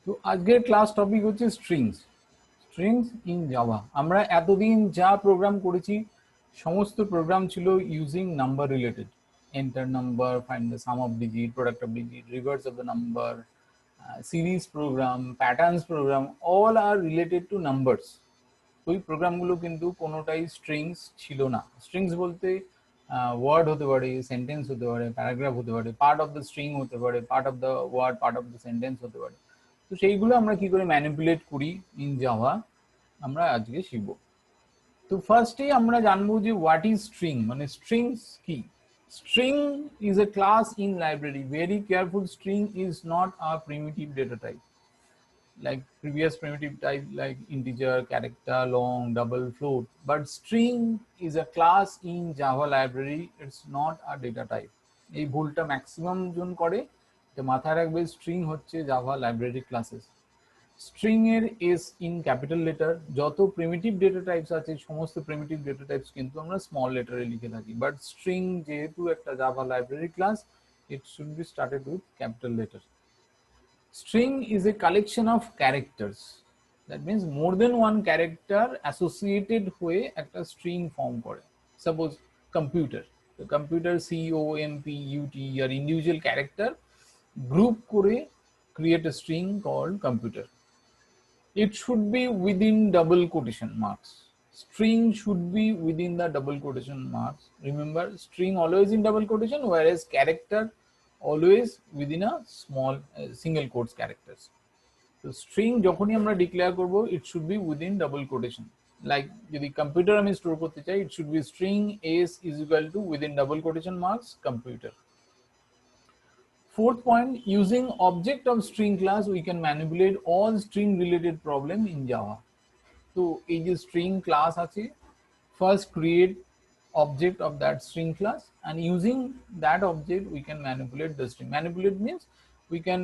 তো আজকের class topic হচ্ছে স্ট্রিংস। Strings in Java. আমরা এতদিন যা প্রোগ্রাম করেছি সমস্ত প্রোগ্রাম ছিল using number related. Enter number, find the sum of digit, product of digit, reverse of the number, series program, patterns program, all are related to numbers. ওই প্রোগ্রামগুলো কিন্তু কোনোটাই স্ট্রিংস ছিল না। স্ট্রিংস বলতে ওয়ার্ড হতে পারে, সেন্টেন্স হতে পারে, প্যারাগ্রাফ হতে পারে, পার্ট অফ দ্য স্ট্রিং হতে পারে, part of the word, part of the sentence হতে পারে। তো সেইগুলো আমরা কি করে ম্যানিপুলেট করি ইন জাভা আমরা আজকে শিখব। তো ফার্স্টেই আমরা জানবো যে হোয়াট ইজ স্ট্রিং, মানে স্ট্রিংস কি। String is a class in library. Very careful, string is not a primitive data type like previous primitive type like integer, character, long, double, float. But string is a class in Java library. It's not a data type. এই ভুলটা maximum জন করে। তো মাথায় রাখবে string হচ্ছে Java library classes. String এর S in capital letter. যত primitive data types আছে সমস্ত প্রিমিটিভ ডেটা টাইপস কিন্তু আমরা স্মল লেটারে লিখে থাকি, বাট স্ট্রিং যেহেতু একটা Java library class, it should be started with capital letter. String is a collection of characters. That means more than one character associated হয়ে একটা string form করে. Suppose computer. The computer COMPUT or individual character group করে create a string called computer. It should be within double quotation marks. String should be within the double quotation marks. Remember, string always in double quotation, whereas character always within a small single quotes characters. So string যখনই আমরা declare করব, it should be within double quotation. Like যদি computer আমি store করতে চাই, it should be string s is equal to within double quotation marks computer. Fourth point, using object of string class we can manipulate all string related problem in Java. So এই যে string class আছে, first create object of that string class, and using that object we can manipulate the string. Manipulate means we can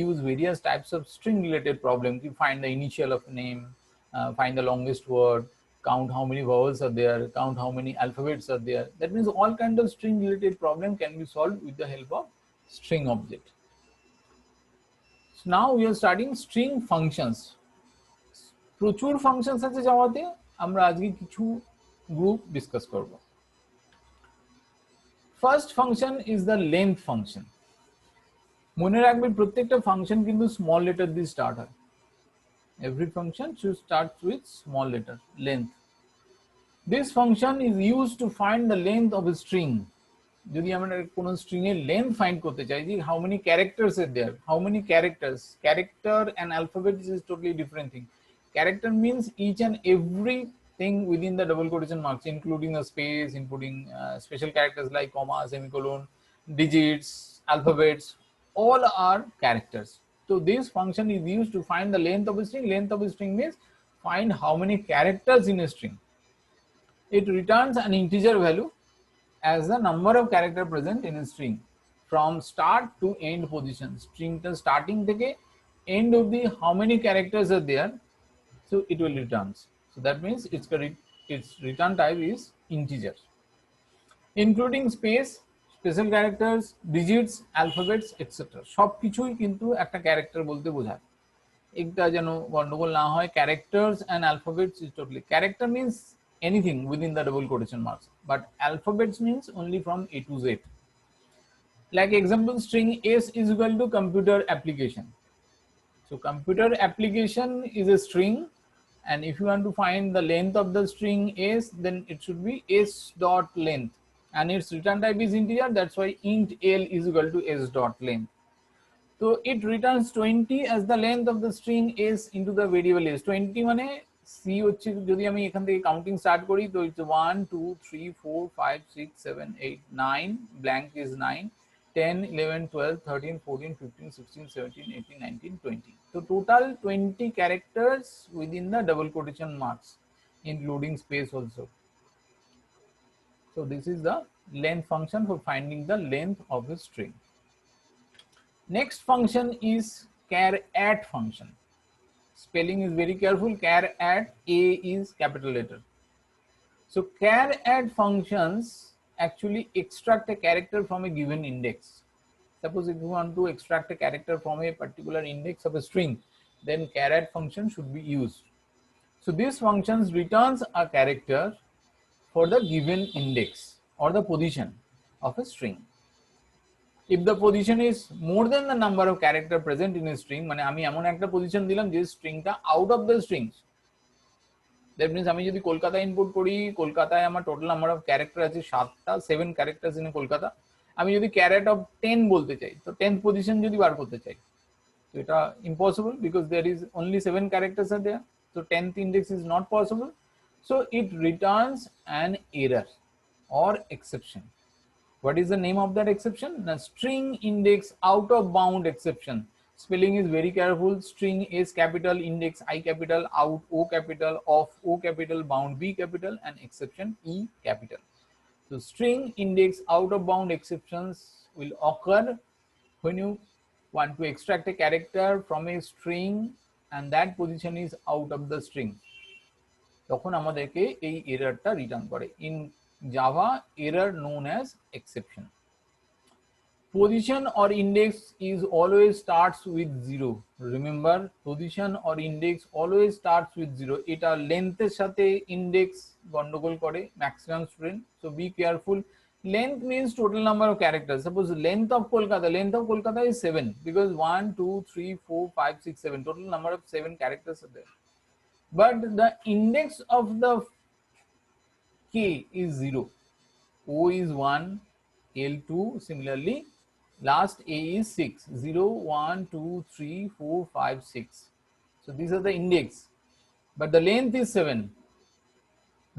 use various types of string related problem to find the initial of name, find the longest word, count how many vowels are there, count how many alphabets are there. That means all kind of string related problem can be solved with the help of string object. So now we are starting string functions. প্রচুর functions আছে জাভাতে, আমরা আজকে কিছু group discuss করব। First function is the length function. মনে রাখবেন প্রত্যেকটা ফাংশন কিন্তু স্মল লেটার দিয়ে স্টার্ট হয়। Every function should start with small letter length. This function is used to find the length of a string. যদি আমরা কোনো স্ট্রিং এর লেন্থ ফাইন্ড করতে চাই, যে how many characters are there, how many characters, character and alphabet is totally different thing. Character means each and every thing within the double quotation marks, including a space, including special characters like comma, semicolon, digits, alphabets, all are characters. So this function is used to find the length of a string. Length of a string means find how many characters in a string. It returns an integer value as the number of character present in a string from start to end position. String starting থেকে end of the how many characters are there, so it will returns. So that means its return type is integer, including space, special characters, digits, alphabets, etc. সবকিছুই কিন্তু একটা character বলতে বোঝায়। একটা যেন গন্ডগোল না হয়, characters and alphabets is totally, character means anything within the double quotation marks, but alphabets means only from A to Z. Like example, string s is equal to computer application. So computer application is a string, and if you want to find the length of the string s, then it should be s dot length, and its return type is integer. That's why int l is equal to s dot length. So it returns 20 as the length of the string s into the variable s. 20 মানে c হচ্ছে, যদি আমি এখান থেকে counting start করি, তো it's 1 2 3 4 5 6 7 8 9, blank is 9, 10 11 12 13 14 15 16 17 18 19 20. So total 20 characters within the double quotation marks, including space also. So this is the length function for finding the length of a string. Next function is char at function. Spelling is very careful. Char at, a is capital letter. So char add functions actually extract a character from a given index. Suppose if you want to extract a character from a particular index of a string, then caret function should be used. So this function returns a character for the given index or the position of a string. If the position is more than the number of character present in a string, মানে আমি এমন একটা position দিলাম যে স্ট্রিংটা out of the strings, that means আমি যদি Kolkata input করি, কলকাতায় আমার টোটাল নাম্বার অফ ক্যারেক্টার আছে 7 ক্যারেক্টার্স ইন কলকাতা, আমি যদি ক্যারেট অফ 10 বলতে চাই, তো 10th পজিশন যদি বার করতে চাই, তো এটা impossible because there is only 7 characters are there, so 10th index is not possible, so it returns an error or exception. What is the name of that exception? The string index out of bound exception. Spelling is very careful. String is capital, index I capital, out O capital, off O capital, bound B capital, and exception E capital. So string index out of bound exceptions will occur when you want to extract a character from a string and that position is out of the string. তখন আমাদেরকে এই এররটা return করে। In Java error known as exception. Position or index is always starts with 0. Remember, position or index always starts with 0. এটা length এর সাথে index গন্ডগোল করে maximum student, so be careful. Length means total number of characters. Suppose length of Kolkata is 7 because 1 2 3 4 5 6 7 total number of 7 characters are there, but the index of the K is 0, O is 1, L 2, similarly last A is 6, 0 1 2 3 4 5 6, so these are the index, but the length is 7.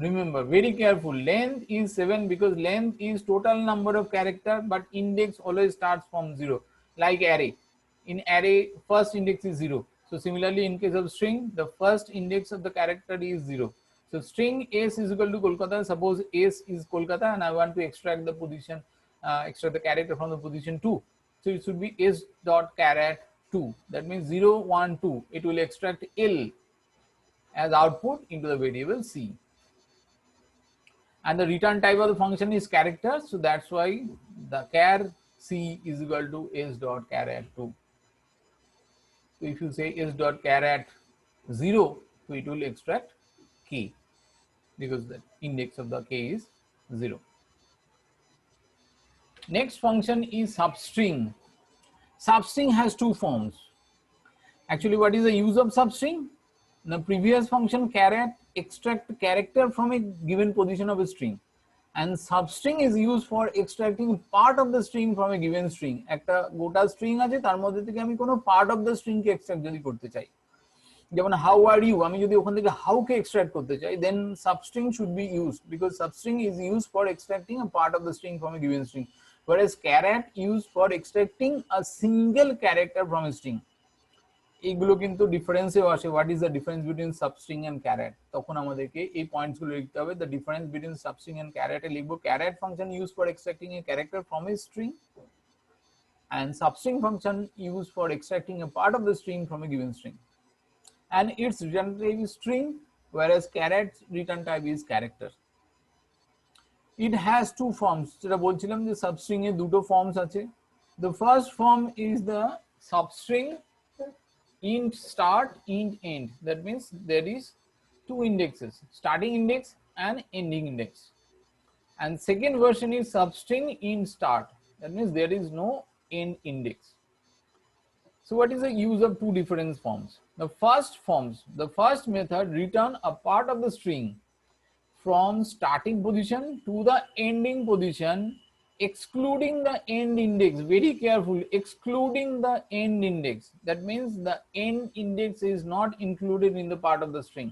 Remember, very careful, length is 7 because length is total number of character, but index always starts from 0, like array. In array, first index is 0. So similarly, in case of string, the first index of the character is 0. So string S is equal to Kolkata. Suppose S is Kolkata and I want to extract the position, extract the character from the position 2. So it should be S dot caret 2. That means 0 1 2. It will extract L as output into the variable C. And the return type of the function is character, so that's why the char C is equal to S dot caret 2. So if you say S dot caret 0, so it will extract K because the index of the K is 0. Next function is substring. Substring has two forms. Actually, what is the use of substring? The previous function caret extract character from a given position of a string, and substring is used for extracting part of the string from a given string. একটা গোটা string আছে, তার মধ্যে থেকে আমি কোনো part of the string K extract যদি করতে চাই, যেমন how are you, আমি যদি ওখান থেকে how কে extract করতে চাই, then substring should be used because substring is used for extracting a part of the string from a given string, whereas caret used for extracting a single character from a string. এইগুলো কিন্তু ডিফারেন্সেও আসে, what is the difference between substring and caret, তখন আমাদেরকে এই points গুলো লিখতে হবে। The difference between substring and caret এ লিখবো caret function use for extracting a character from a string and substring function used for extracting a part of the string from a given string, and its return type is string, whereas caret's return type is character. It has two forms. যেটা বলছিলাম যে substring এর দুটো forms আছে। The first form is the substring int start, int end. That means there is two indexes, starting index and ending index. And second version is substring int start. That means there is no end index. So what is the use of two different forms? The first method return a part of the string from starting position to the ending position, excluding the end index. Very careful, excluding the end index. That means the end index is not included in the part of the string.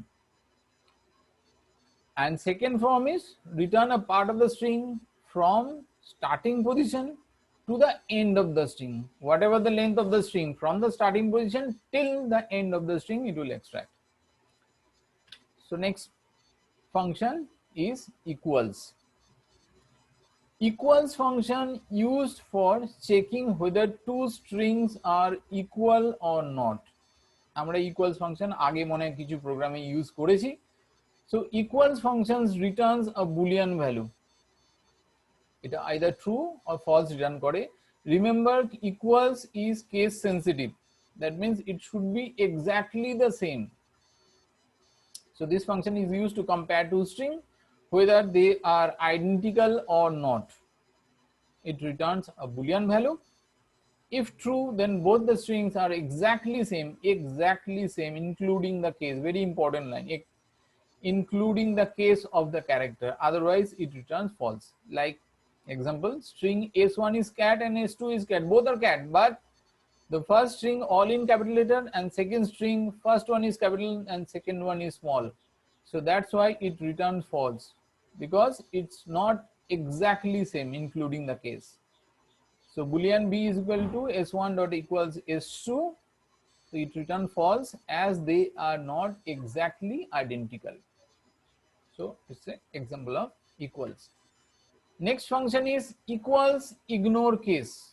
And second form is return a part of the string from starting position to the end of the string. Whatever the length of the string from the starting position till the end of the string, it will extract. So next function is equals. Equals function used for checking whether two strings are equal or not. আমরা equals function আগে মনে হয় কিছু প্রোগ্রামে use করেছি। So equals functions returns a boolean value. এটা either true or false return করে Remember, equals is case sensitive. That means it should be exactly the same. So this function is used to compare two strings, whether they are identical or not. It returns a Boolean value. If true, then both the strings are exactly same, including the case. Very important line, including the case of the character. Otherwise, it returns false. Like example, string S1 is cat and S2 is cat. Both are cat, but the first string all in capital letter and second string first one is capital and second one is small. So that's why it returns false, because it's not exactly same, including the case. So Boolean B is equal to S1 dot equals S2. So it returns false as they are not exactly identical. So it's an example of equals. Next function is equals ignore case.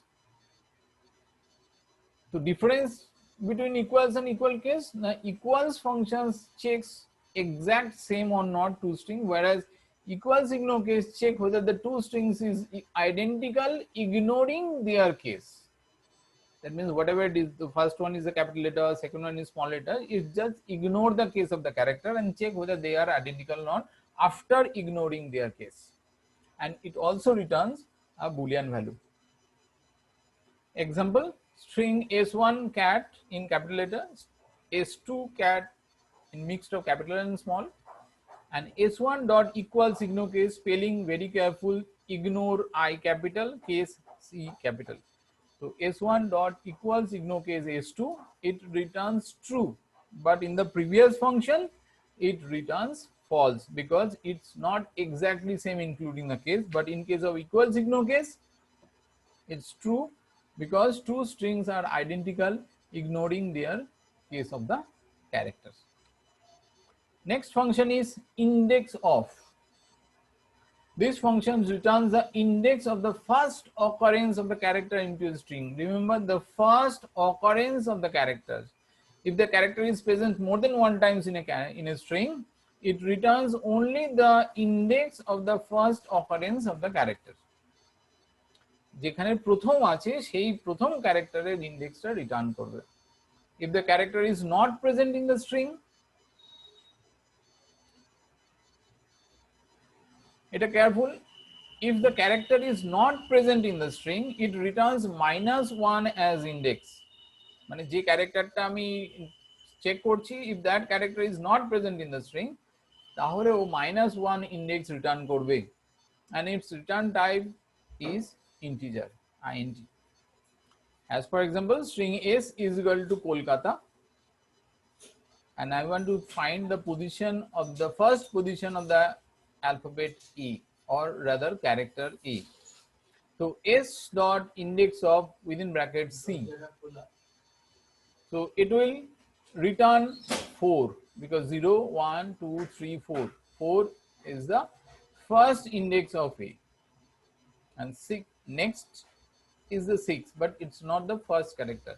So difference between equals and equal case, the equals functions checks exact same or not two string, whereas equals ignore case check whether the two strings is identical ignoring their case. That means whatever it is, the first one is a capital letter, second one is small letter, it just ignore the case of the character and check whether they are identical or not after ignoring their case. And it also returns a Boolean value. Example, string S1 cat in capital letter, S2 cat in mixed of capital and small, and S1 dot equals ignore case, spelling very careful, ignore I capital, case C capital. So S1 dot equals ignore case S2, it returns true, but in the previous function it returns false because it's not exactly same including the case. But in case of equals ignore case, it's true because two strings are identical ignoring their case of the characters. Next function is index of. This function returns the index of the first occurrence of the character into a string. Remember, the first occurrence of the characters. If the character is present more than one times in a string, it returns only the index of the first occurrence of the character. যেখানে প্রথম আছে সেই প্রথম ক্যারেক্টারের ইনডেক্সটা return করবে। If the character is not present in the string, এটা careful, if the character is not present in the string, it returns -1 as index. মানে যে ক্যারেক্টারটা আমি চেক করছি, if that character is not present in the string, তাহলে ও -1 index return করবে, and its return type is integer, int. As for example, string S is equal to Kolkata, and I want to find the position of the first position of the alphabet E, or rather character E. So S dot index of within bracket C. So it will return 4 because 0, 1, 2, 3, 4. 4 is the first index of A, and 6 next is the 6, but it's not the first character.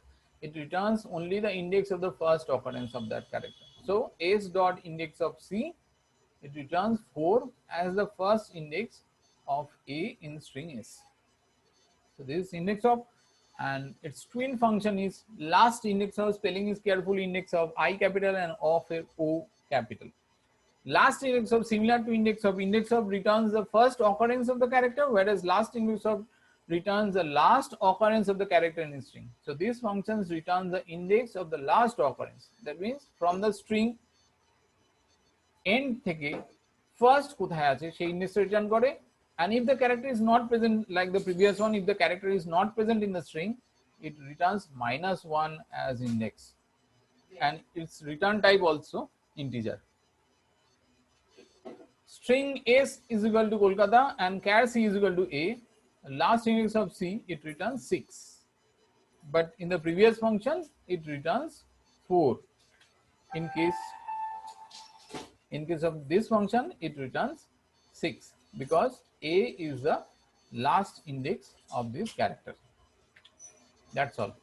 It returns only the index of the first occurrence of that character. So S dot index of C, it returns 4 as the first index of A in string S. So this is index of, and its twin function is last index of, spelling is careful, index of I capital and of O capital. Last index of similar to index of returns the first occurrence of the character, whereas last index of returns the last occurrence of the character in the string. So these functions return the index of the last occurrence. That means from the string end থেকে first কোথায় আছে সেই index return করে, and if the character is not present like the previous one, if the character is not present in the string, it returns -1 as index, and its return type also integer. String S is equal to Kolkata and char C is equal to A. Last index of C, it returns 6, but in the previous function it returns 4. In case of this function, it returns 6 because A is the last index of this character. That's all.